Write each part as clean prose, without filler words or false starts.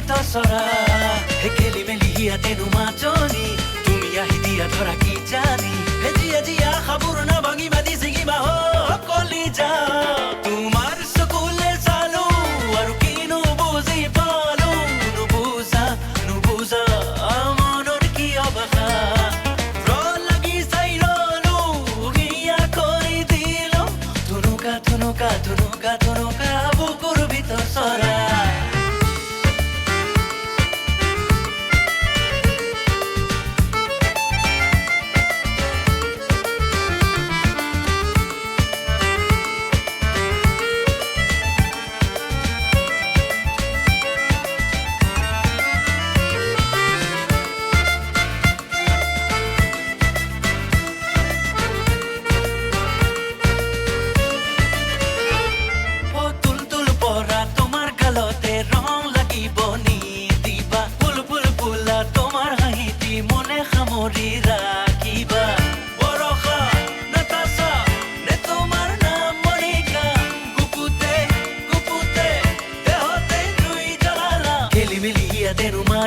চৰা হে খেলি মেলি ইয়াতেনো মাজনী তুমি আহি দিয়া ধৰা কি জানি হে জিয়া জিয়া খাবোৰ না ভাঙি মাতি ছিগিবা কলি যা তোমাৰ চকুলে চালো আৰু কিনো বুজি পালো নুবুজা মনৰ কি অৱস্থা লাগি চাই ললো হিয়া কৰি দিলো ধুনুকা বুকুৰ ভিতৰ চৰা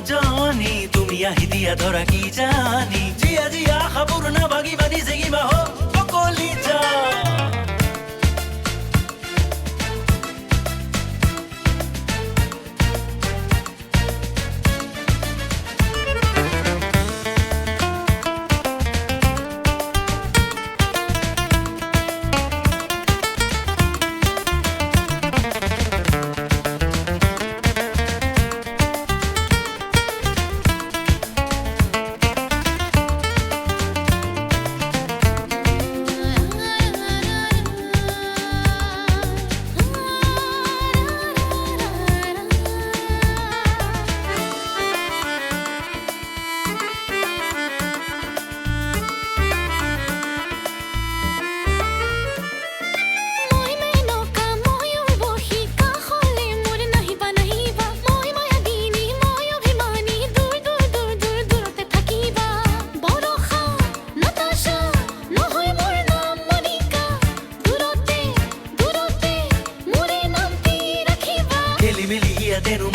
মাজনী তুমি আহি দিয়া ধৰা কি জানি জিয়া জিয়া খাবোৰ না ভাগি বান্ধি ছিগিবা কলি যা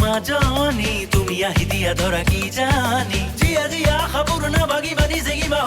মাজনী তুমি আহি দিয়া ধৰা কি জানি জিয়া জিয়া খাবোৰ না ভাগি বান্ধি ছিগিবা